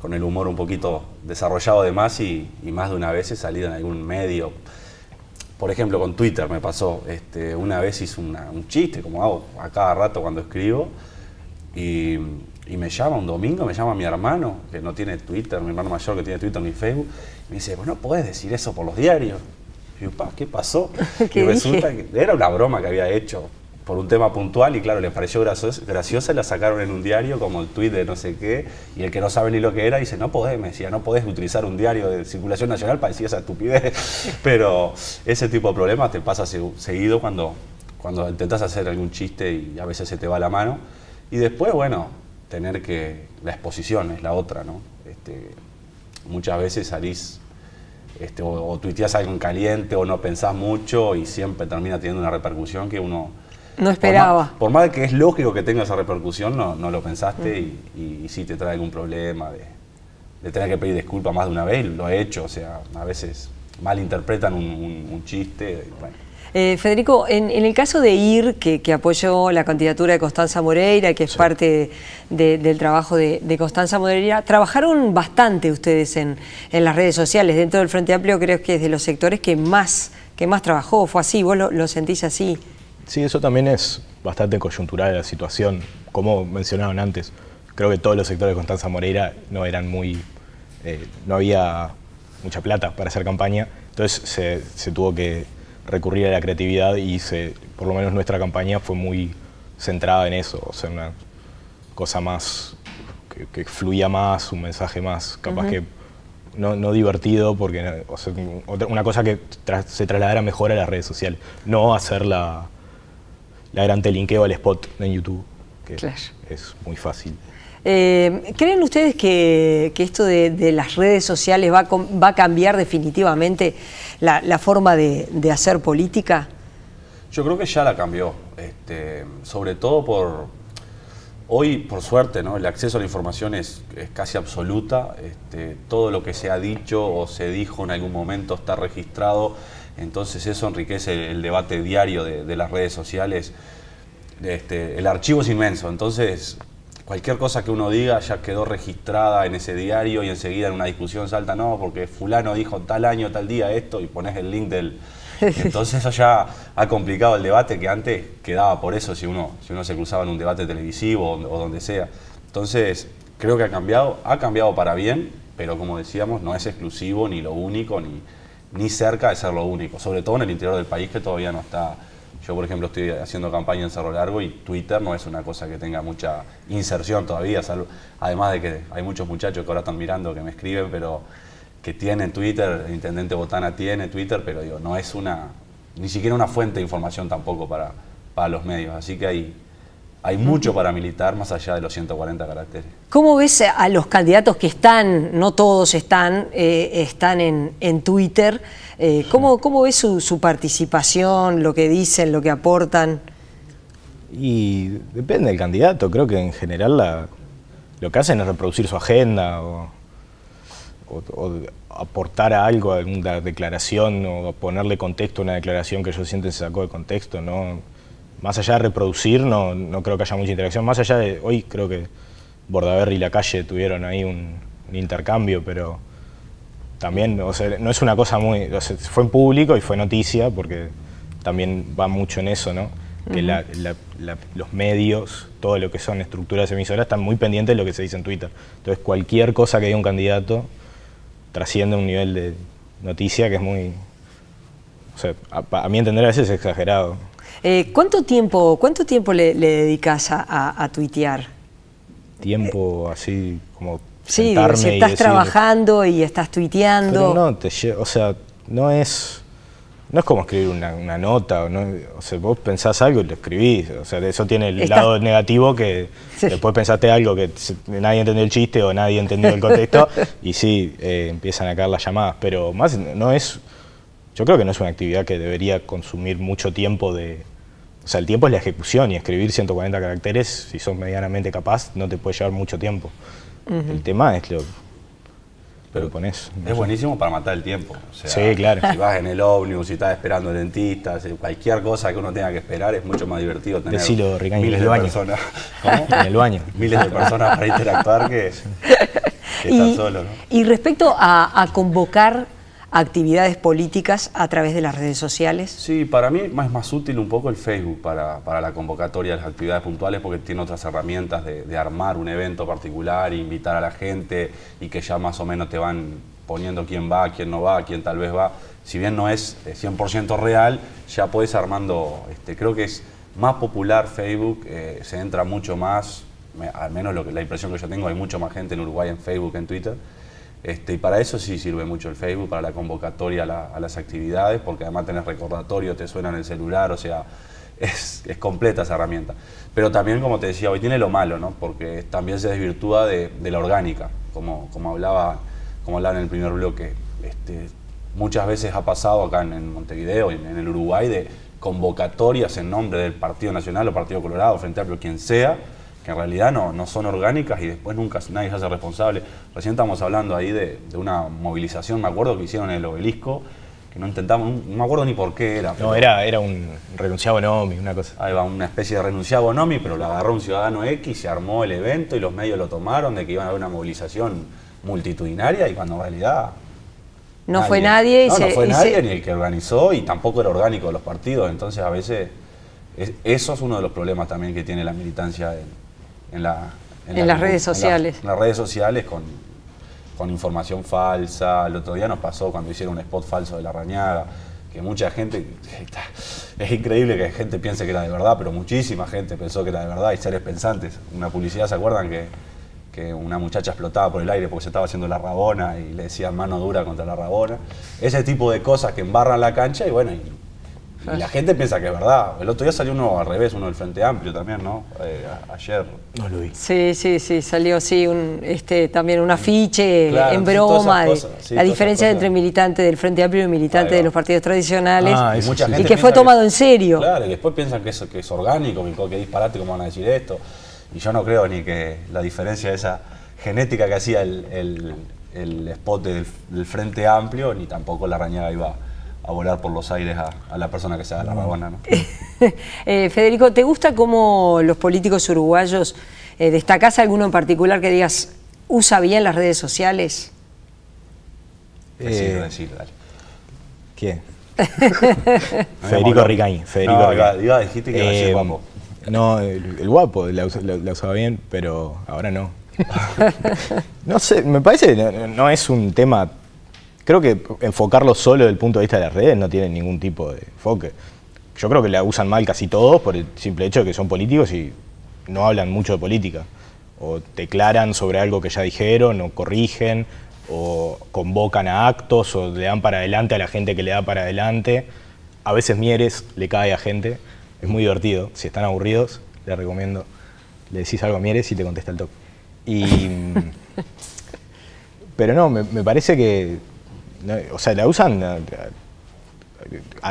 con el humor un poquito desarrollado de más y más de una vez he salido en algún medio. Por ejemplo, con Twitter me pasó. Una vez hice un chiste, como hago a cada rato cuando escribo, y me llama un domingo, me llama mi hermano, que no tiene Twitter, mi hermano mayor que tiene Twitter ni Facebook, y me dice, bueno, ¿podés decir eso por los diarios? Y yo, ¿qué pasó? Y resulta que era una broma que había hecho por un tema puntual y claro, les pareció graciosa y la sacaron en un diario como el tuit de no sé qué, y el que no sabe ni lo que era dice, no podés, me decía, no podés utilizar un diario de circulación nacional para decir esa estupidez. Pero ese tipo de problemas te pasa seguido cuando intentás hacer algún chiste y a veces se te va la mano. Y después, bueno, la exposición es la otra, ¿no? Muchas veces salís o tuiteás algo en caliente o no pensás mucho y siempre termina teniendo una repercusión que uno no esperaba. Por más de que es lógico que tenga esa repercusión, no lo pensaste y sí te trae algún problema de tener que pedir disculpas más de una vez. Lo he hecho, o sea, a veces malinterpretan un chiste. Bueno. Federico, en el caso de IR, que apoyó la candidatura de Constanza Moreira, que es parte del trabajo de Constanza Moreira, trabajaron bastante ustedes en las redes sociales. Dentro del Frente Amplio creo que es de los sectores que más trabajó. ¿Fue así? ¿Vos lo sentís así? Sí, eso también es bastante coyuntural de la situación. Como mencionaban antes, creo que todos los sectores de Constanza Moreira no eran no había mucha plata para hacer campaña, entonces se tuvo que recurrir a la creatividad y por lo menos nuestra campaña fue muy centrada en eso, o sea, una cosa más, que fluía más, un mensaje más, capaz que no divertido, porque o sea, una cosa que se trasladara mejor a las redes sociales, no hacer la gran telinkeo al spot en YouTube, que es muy fácil. ¿Creen ustedes que esto de las redes sociales va a cambiar definitivamente la forma de hacer política? Yo creo que ya la cambió, sobre todo hoy, por suerte, ¿no? El acceso a la información es casi absoluta, todo lo que se ha dicho o se dijo en algún momento está registrado, entonces eso enriquece el debate diario de las redes sociales. El archivo es inmenso, entonces cualquier cosa que uno diga ya quedó registrada en ese diario y enseguida en una discusión salta, no, porque fulano dijo tal año, tal día esto y pones el link del... Entonces eso ya ha complicado el debate que antes quedaba por eso si uno se cruzaba en un debate televisivo o donde sea. Entonces creo que ha cambiado para bien, pero como decíamos no es exclusivo ni lo único ni cerca de ser lo único, sobre todo en el interior del país que todavía no está... Yo, por ejemplo, estoy haciendo campaña en Cerro Largo y Twitter no es una cosa que tenga mucha inserción todavía, además de que hay muchos muchachos que ahora están mirando, que me escriben, pero que tienen Twitter, el intendente Botana tiene Twitter, pero digo, no es ni siquiera una fuente de información tampoco para los medios, así que hay mucho para militar más allá de los 140 caracteres. ¿Cómo ves a los candidatos que no todos están en Twitter? ¿Cómo ves su participación, lo que dicen, lo que aportan? Y depende del candidato, creo que en general lo que hacen es reproducir su agenda o aportar a algo, a alguna declaración o ponerle contexto a una declaración que ellos sienten se sacó de contexto, ¿no? Más allá de reproducir, no creo que haya mucha interacción. Más allá de hoy, creo que Bordaberry y Lacalle tuvieron ahí un intercambio, pero también, o sea, no es una cosa muy... O sea, fue en público y fue noticia, porque también va mucho en eso, ¿no? que los medios, todo lo que son estructuras emisoras, están muy pendientes de lo que se dice en Twitter. Entonces cualquier cosa que diga un candidato trasciende un nivel de noticia que es muy... O sea, a mi entender a veces es exagerado. ¿Cuánto tiempo le dedicas a tuitear? Tiempo así como... Sí, digo, si estás trabajando y estás tuiteando... Pero no, o sea, no es como escribir una nota, o sea, vos pensás algo y lo escribís, o sea, eso tiene el lado negativo que después pensaste algo que nadie entendió el chiste o nadie entendió el contexto y sí, empiezan a caer las llamadas, pero más no es, yo creo que no es una actividad que debería consumir mucho tiempo o sea, el tiempo es la ejecución y escribir 140 caracteres, si sos medianamente capaz, no te puede llevar mucho tiempo. El tema es lo pones. Es buenísimo para matar el tiempo. O sea, sí, claro. Si vas en el ómnibus, si estás esperando el dentista, cualquier cosa que uno tenga que esperar es mucho más divertido tener miles de personas. ¿Cómo? En el baño. Miles de personas para interactuar que estar solo, ¿no? Y respecto a convocar actividades políticas a través de las redes sociales. Sí, para mí es más útil un poco el Facebook para la convocatoria de las actividades puntuales porque tiene otras herramientas de armar un evento particular, invitar a la gente y que ya más o menos te van poniendo quién va, quién no va, quién tal vez va. Si bien no es 100% real, ya podés armando, creo que es más popular Facebook, se entra mucho más, al menos la impresión que yo tengo, hay mucho más gente en Uruguay en Facebook que en Twitter. Y para eso sí sirve mucho el Facebook, para la convocatoria a las actividades, porque además tenés recordatorio, te suena en el celular, o sea, es completa esa herramienta. Pero también, como te decía, hoy tiene lo malo, ¿no? Porque también se desvirtúa de la orgánica, como hablaba en el primer bloque. Muchas veces ha pasado acá en Montevideo, en el Uruguay, de convocatorias en nombre del Partido Nacional o Partido Colorado, Frente Amplio, quien sea, que en realidad no son orgánicas y después nunca nadie se hace responsable. Recién estamos hablando ahí de una movilización, me acuerdo, que hicieron en el Obelisco, que no me acuerdo ni por qué era. No, era un renunciado Bonomi, una cosa. Ahí va, una especie de renunciado Bonomi, pero lo agarró un ciudadano X, se armó el evento y los medios lo tomaron de que iban a haber una movilización multitudinaria y cuando en realidad... No fue nadie. No fue nadie ni el que organizó y tampoco era orgánico de los partidos, entonces a veces eso es uno de los problemas también que tiene la militancia en las redes sociales. En las redes sociales con información falsa. El otro día nos pasó cuando hicieron un spot falso de Larrañaga, que mucha gente, es increíble que gente piense que era de verdad, pero muchísima gente pensó que era de verdad, y seres pensantes. Una publicidad, ¿se acuerdan? Que una muchacha explotaba por el aire porque se estaba haciendo la Rabona y le decían mano dura contra la Rabona. Ese tipo de cosas que embarran la cancha y bueno... Y la gente piensa que es verdad. El otro día salió uno al revés, uno del Frente Amplio también, ¿no? Ayer. No lo vi. Sí, salió también un afiche en broma de la diferencia entre militante del Frente Amplio y militante de los partidos tradicionales y que fue tomado en serio. Claro, y después piensan que es orgánico, que disparate, ¿cómo van a decir esto? Y yo no creo ni que la diferencia de esa genética que hacía el spot del Frente Amplio, ni tampoco Larrañaga iba a volar por los aires a la persona que se haga la Rabona, ¿no? Federico, ¿te gusta cómo los políticos uruguayos, destacás alguno en particular que digas, usa bien las redes sociales? Decir, dale. ¿Quién? Federico Ricañi. Dijiste que iba a decir guapo. No, el guapo la usaba bien, pero ahora no. No sé, me parece que no es un tema... Creo que enfocarlo solo desde el punto de vista de las redes no tiene ningún tipo de enfoque. Yo creo que la usan mal casi todos por el simple hecho de que son políticos y no hablan mucho de política. O declaran sobre algo que ya dijeron, o corrigen, o convocan a actos, o le dan para adelante a la gente que le da para adelante. A veces Mieres le cae a gente. Es muy divertido. Si están aburridos, les recomiendo. Le decís algo a Mieres y te contesta el toque. Pero no, me parece que... O sea, la usan,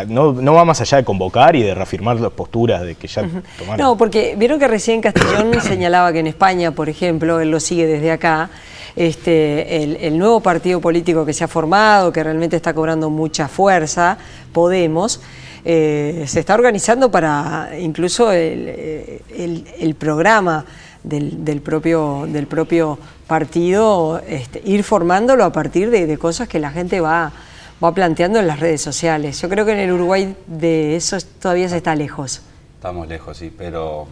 no va más allá de convocar y de reafirmar las posturas de que ya tomaron. No, porque vieron que recién Castellón señalaba que en España, por ejemplo, él lo sigue desde acá, el nuevo partido político que se ha formado, que realmente está cobrando mucha fuerza, Podemos, se está organizando para incluso el programa del propio partido, ir formándolo a partir de cosas que la gente va planteando en las redes sociales. Yo creo que en el Uruguay de eso todavía se está lejos. Estamos lejos, sí, pero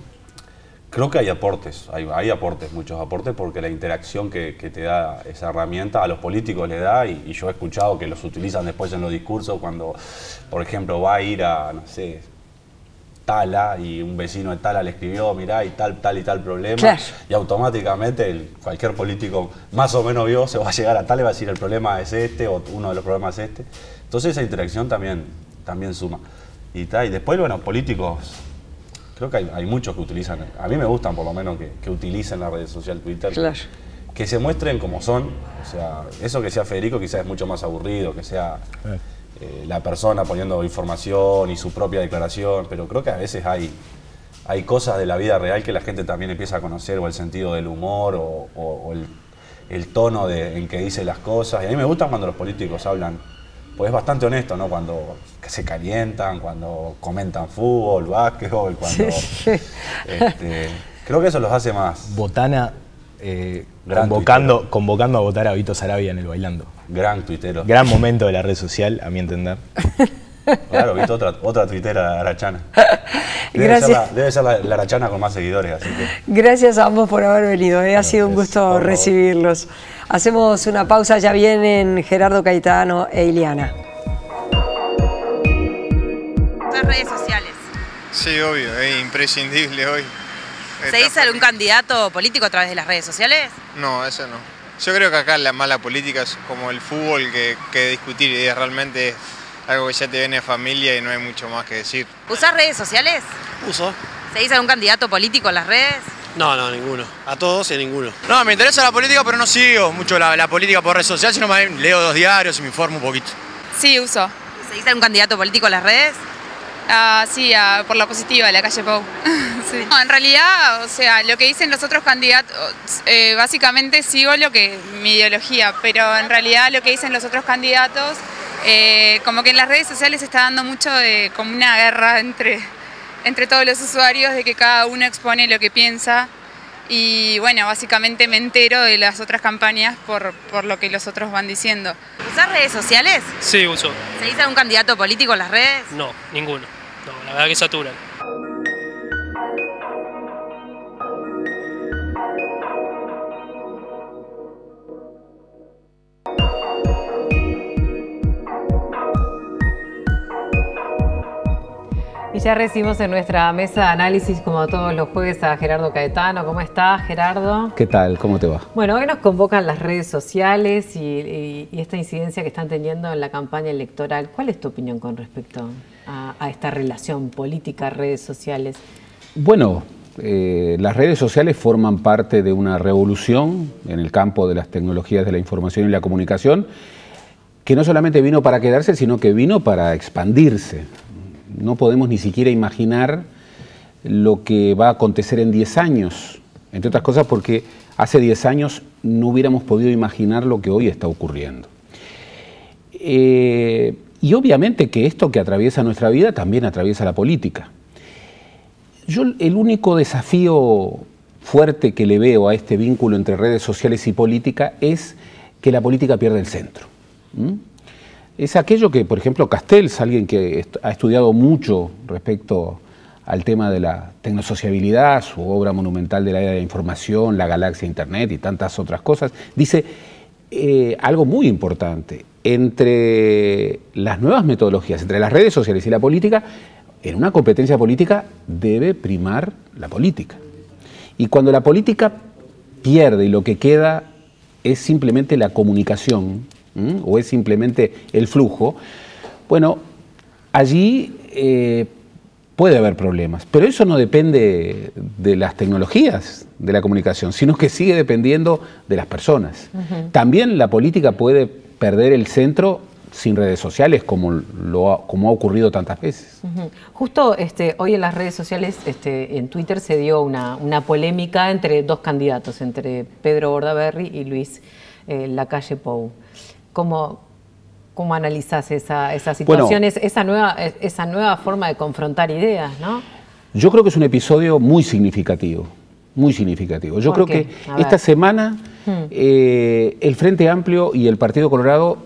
creo que hay aportes, hay aportes, muchos aportes, porque la interacción que te da esa herramienta a los políticos le da, y yo he escuchado que los utilizan después en los discursos cuando, por ejemplo, va a ir a, no sé, Tala, y un vecino de Tala le escribió, mirá, y tal y tal problema, claro. Y automáticamente cualquier político más o menos se va a llegar a Tala y va a decir el problema es este, o uno de los problemas es este. Entonces esa interacción también suma. Y después, bueno, políticos, creo que hay muchos que utilizan, a mí me gustan por lo menos que utilicen la red social Twitter, claro. Que se muestren como son, o sea, eso que sea Federico quizás es mucho más aburrido, que sea la persona poniendo información y su propia declaración, pero creo que a veces hay cosas de la vida real que la gente también empieza a conocer, o el sentido del humor, o el tono en que dice las cosas, y a mí me gusta cuando los políticos hablan, pues es bastante honesto, ¿no? Cuando se calientan, cuando comentan fútbol, básquetbol, cuando... creo que eso los hace más... Botana convocando a votar a Vito Sarabia en el Bailando. Gran tuitero. Gran momento de la red social, a mi entender. Claro, Vito, otra tuitera arachana. Debe ser la arachana con más seguidores, así que... Gracias a ambos por haber venido, ha sido un gusto recibirlos. Hacemos una pausa, ya vienen Gerardo Caetano e Ileana. Las redes sociales. Sí, obvio, es imprescindible hoy. ¿Se dice algún candidato político a través de las redes sociales? No, eso no. Yo creo que acá la mala política es como el fútbol que discutir, y realmente es algo que ya te viene de familia y no hay mucho más que decir. ¿Usás redes sociales? Uso. ¿Se dice algún candidato político en las redes? No, ninguno. A todos y a ninguno. No, me interesa la política, pero no sigo mucho la política por redes sociales, sino más bien leo 2 diarios y me informo un poquito. Sí, uso. ¿Se dice algún candidato político en las redes? Sí, por la positiva, de la calle Pou. Sí. No, en realidad, o sea, lo que dicen los otros candidatos, básicamente sigo mi ideología, pero en realidad lo que dicen los otros candidatos, como que en las redes sociales se está dando mucho de como una guerra entre todos los usuarios, de que cada uno expone lo que piensa, y bueno, básicamente me entero de las otras campañas por lo que los otros van diciendo. ¿Usás redes sociales? Sí, uso. ¿Se dice algún candidato político en las redes? No, ninguno. No, la verdad que saturan. Y ya recibimos en nuestra mesa de análisis, como todos los jueves, a Gerardo Caetano. ¿Cómo estás, Gerardo? ¿Qué tal? ¿Cómo te va? Bueno, hoy nos convocan las redes sociales y esta incidencia que están teniendo en la campaña electoral. ¿Cuál es tu opinión con respecto a esta relación política-redes sociales? Bueno, las redes sociales forman parte de una revolución en el campo de las tecnologías de la información y la comunicación, que no solamente vino para quedarse, sino que vino para expandirse. No podemos ni siquiera imaginar lo que va a acontecer en 10 años, entre otras cosas porque hace 10 años no hubiéramos podido imaginar lo que hoy está ocurriendo. Y obviamente que esto que atraviesa nuestra vida también atraviesa la política. Yo el único desafío fuerte que le veo a este vínculo entre redes sociales y política es que la política pierde el centro. Es aquello que, por ejemplo, Castells, alguien que ha estudiado mucho respecto al tema de la tecnosociabilidad, su obra monumental de la era de la información, la galaxia Internet y tantas otras cosas, dice algo muy importante. Entre las nuevas metodologías, entre las redes sociales y la política, en una competencia política debe primar la política. Y cuando la política pierde y lo que queda es simplemente la comunicación, o es simplemente el flujo, bueno, allí puede haber problemas, pero eso no depende de las tecnologías de la comunicación, sino que sigue dependiendo de las personas. También la política puede perder el centro sin redes sociales, como ha ocurrido tantas veces. Justo hoy en las redes sociales, en Twitter se dio una polémica entre 2 candidatos, entre Pedro Bordaberry y Luis Lacalle Pou. ¿Cómo analizás esa situación, bueno, esa nueva forma de confrontar ideas, ¿no? Yo creo que es un episodio muy significativo, muy significativo. Yo creo que esta semana el Frente Amplio y el Partido Colorado,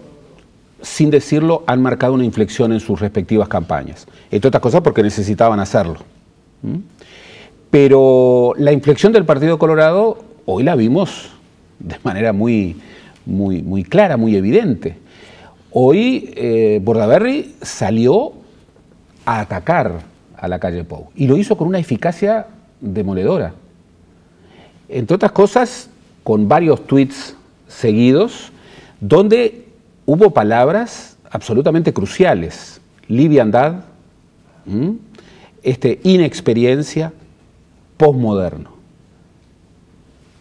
sin decirlo, han marcado una inflexión en sus respectivas campañas. Entre otras cosas porque necesitaban hacerlo. Pero la inflexión del Partido Colorado hoy la vimos de manera muy clara, muy evidente. Hoy Bordaberry salió a atacar a la calle Pou y lo hizo con una eficacia demoledora. Entre otras cosas, con varios tweets seguidos, donde hubo palabras absolutamente cruciales: liviandad, inexperiencia, posmoderno.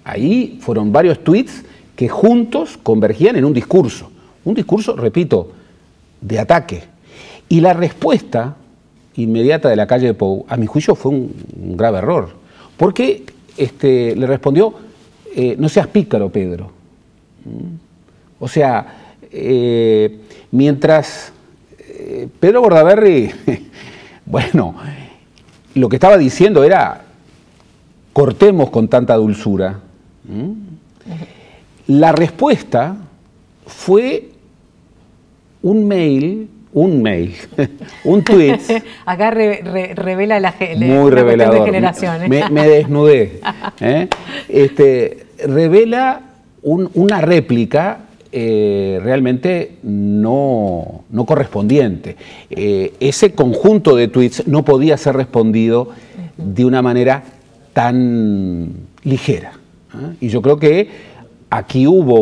Ahí fueron varios tweets que juntos convergían en un discurso, repito, de ataque. Y la respuesta inmediata de la calle de Pou, a mi juicio, fue un grave error, porque le respondió: no seas pícaro, Pedro. O sea, mientras Pedro Bordaberry, bueno, lo que estaba diciendo era: cortemos con tanta dulzura. La respuesta fue un tweet. Acá revela muy revelador. De generación. Me desnudé. Revela una réplica realmente no correspondiente. Ese conjunto de tweets no podía ser respondido de una manera tan ligera. Y yo creo que aquí hubo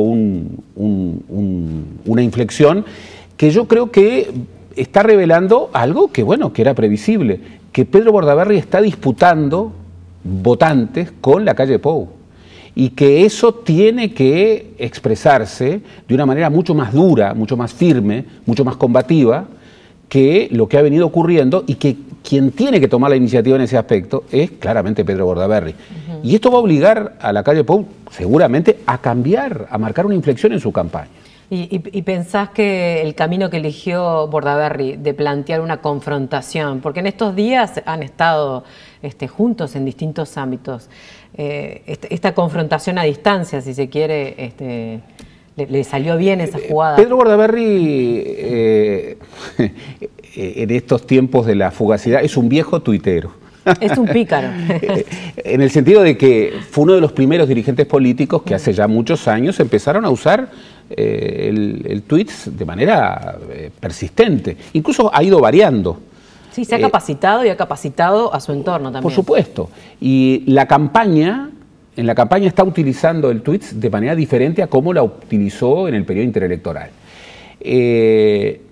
una inflexión que yo creo que está revelando algo que, bueno, que era previsible, que Pedro Bordaberry está disputando votantes con la calle Pou y que eso tiene que expresarse de una manera mucho más dura, mucho más firme, mucho más combativa que lo que ha venido ocurriendo, y que quien tiene que tomar la iniciativa en ese aspecto es claramente Pedro Bordaberry. Y esto va a obligar a la calle Pou seguramente a cambiar, a marcar una inflexión en su campaña. ¿Y pensás que el camino que eligió Bordaberry de plantear una confrontación, porque en estos días han estado juntos en distintos ámbitos, esta confrontación a distancia, si se quiere, le salió bien esa jugada? Pedro Bordaberry, en estos tiempos de la fugacidad, es un viejo tuitero. Es un pícaro. En el sentido de que fue uno de los primeros dirigentes políticos que hace ya muchos años empezaron a usar el tweets de manera persistente. Incluso ha ido variando. Sí, se ha capacitado y ha capacitado a su entorno también. Por supuesto. Y en la campaña está utilizando el tweets de manera diferente a cómo la utilizó en el periodo interelectoral.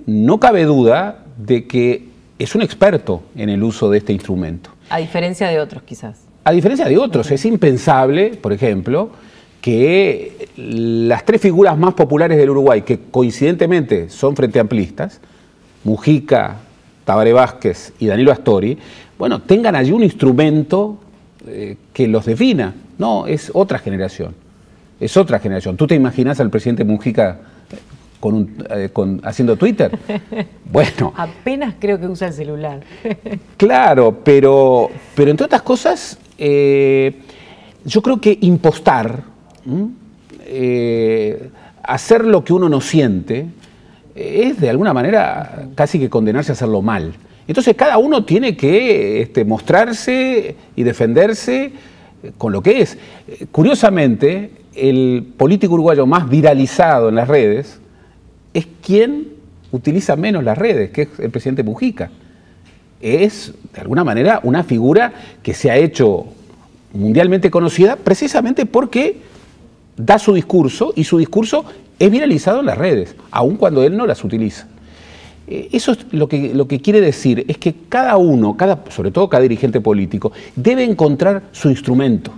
No cabe duda de que es un experto en el uso de este instrumento. A diferencia de otros, quizás. A diferencia de otros, es impensable, por ejemplo, que las tres figuras más populares del Uruguay, que coincidentemente son frente amplistas, Mujica, Tabaré Vázquez y Danilo Astori, bueno, tengan allí un instrumento que los defina. No, es otra generación. Es otra generación. ¿Tú te imaginas al presidente Mujica haciendo Twitter? Bueno. Apenas creo que usa el celular. Claro, pero entre otras cosas, yo creo que impostar, hacer lo que uno no siente, es de alguna manera casi que condenarse a hacerlo mal. Entonces cada uno tiene que mostrarse y defenderse con lo que es. Curiosamente, el político uruguayo más viralizado en las redes es quien utiliza menos las redes, que es el presidente Mujica. Es, de alguna manera, una figura que se ha hecho mundialmente conocida precisamente porque da su discurso, y su discurso es viralizado en las redes, aun cuando él no las utiliza. Eso es lo que quiere decir, es que cada uno, sobre todo cada dirigente político, debe encontrar su instrumento.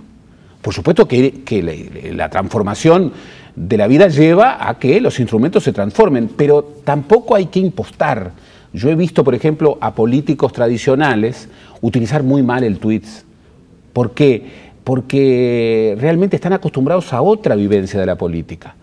Por supuesto que la transformación de la vida lleva a que los instrumentos se transformen, pero tampoco hay que impostar. Yo he visto, por ejemplo, a políticos tradicionales utilizar muy mal el tweets. ¿Por qué? Porque realmente están acostumbrados a otra vivencia de la política.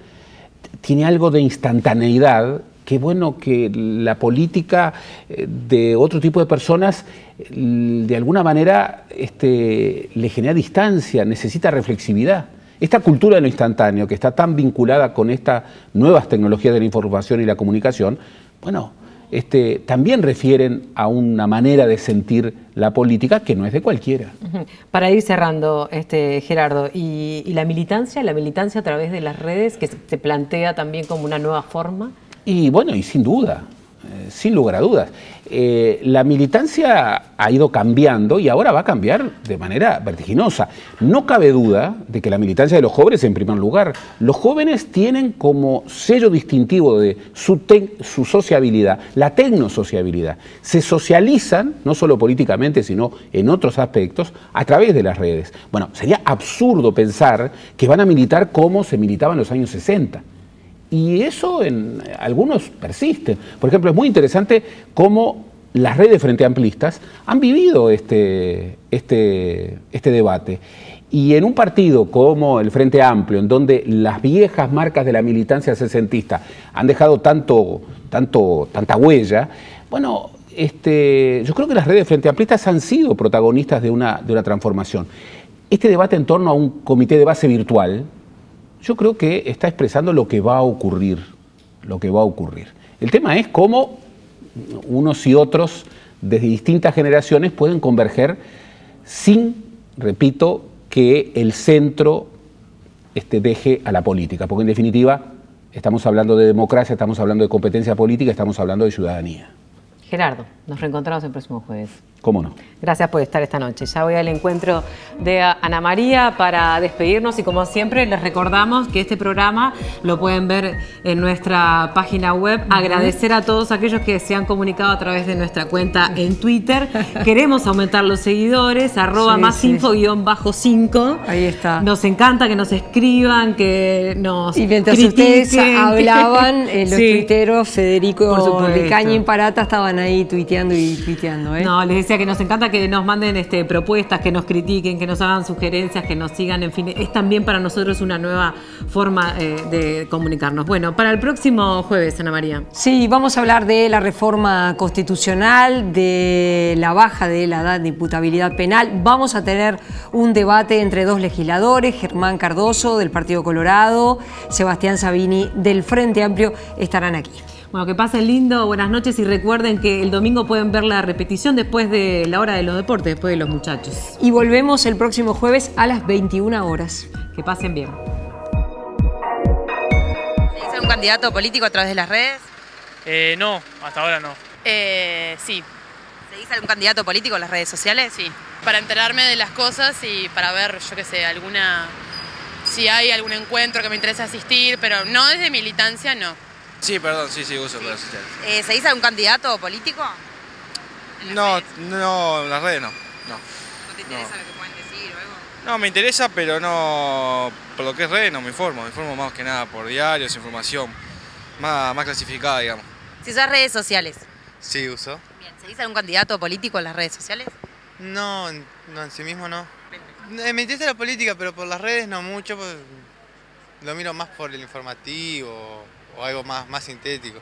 Tiene algo de instantaneidad. Qué bueno que la política de otro tipo de personas de alguna manera le genera distancia, necesita reflexividad. Esta cultura de lo instantáneo, que está tan vinculada con estas nuevas tecnologías de la información y la comunicación, bueno, también refieren a una manera de sentir la política que no es de cualquiera. Para ir cerrando, Gerardo, ¿y la militancia a través de las redes, que se plantea también como una nueva forma? Y bueno, y sin duda, sin lugar a dudas. La militancia ha ido cambiando y ahora va a cambiar de manera vertiginosa. No cabe duda de que la militancia de los jóvenes, en primer lugar, los jóvenes tienen como sello distintivo de su sociabilidad, la tecnosociabilidad. Se socializan, no solo políticamente, sino en otros aspectos, a través de las redes. Bueno, sería absurdo pensar que van a militar como se militaba en los años 60. Y eso en algunos persiste. Por ejemplo, es muy interesante cómo las redes frente amplistas han vivido este debate. Y en un partido como el Frente Amplio, en donde las viejas marcas de la militancia sesentista han dejado tanta huella, bueno, yo creo que las redes frente amplistas han sido protagonistas de una transformación. Este debate en torno a un comité de base virtual, yo creo que está expresando lo que va a ocurrir, El tema es cómo unos y otros desde distintas generaciones pueden converger sin, repito, que el centro deje a la política, porque en definitiva estamos hablando de democracia, estamos hablando de competencia política, estamos hablando de ciudadanía. Gerardo, nos reencontramos el próximo jueves. ¿Cómo no? Gracias por estar esta noche. Ya voy al encuentro de Ana María para despedirnos y como siempre les recordamos que este programa lo pueden ver en nuestra página web. Agradecer a todos aquellos que se han comunicado a través de nuestra cuenta en Twitter. Queremos aumentar los seguidores, @masinfo_5. Ahí está. Nos encanta que nos escriban, que nos Y mientras critiquen. ustedes hablaban, los tuiteros Federico Ricaña y Parata estaban ahí tuiteando y tuiteando. No, les decía que nos encanta que nos manden propuestas, que nos critiquen, que nos hagan sugerencias, que nos sigan, en fin, es también para nosotros una nueva forma de comunicarnos. Bueno, para el próximo jueves, Ana María. Sí, vamos a hablar de la reforma constitucional, de la baja de la edad de imputabilidad penal. Vamos a tener un debate entre dos legisladores, Germán Cardoso del Partido Colorado, Sebastián Sabini del Frente Amplio, estarán aquí. Bueno, que pasen lindo, buenas noches y recuerden que el domingo pueden ver la repetición después de la hora de los deportes, después de los muchachos. Y volvemos el próximo jueves a las 21 horas. Que pasen bien. ¿Seguís a un candidato político a través de las redes? No, hasta ahora no. Sí. ¿Seguís a algún candidato político en las redes sociales? Sí, para enterarme de las cosas y para ver, yo qué sé, si hay algún encuentro que me interesa asistir, pero no desde militancia, no. Sí, perdón, sí, uso redes sociales. ¿Seguís a algún candidato político? No, en las redes no. ¿No te interesa lo que pueden decir o algo? No, me interesa, pero no, por lo que es redes no me informo más que nada por diarios, información más clasificada, digamos. Si usas redes sociales. Sí, uso. Bien, ¿seguís a algún candidato político en las redes sociales? No, en sí mismo no. Me interesa la política, pero por las redes no mucho, pues lo miro más por el informativo o algo más sintético.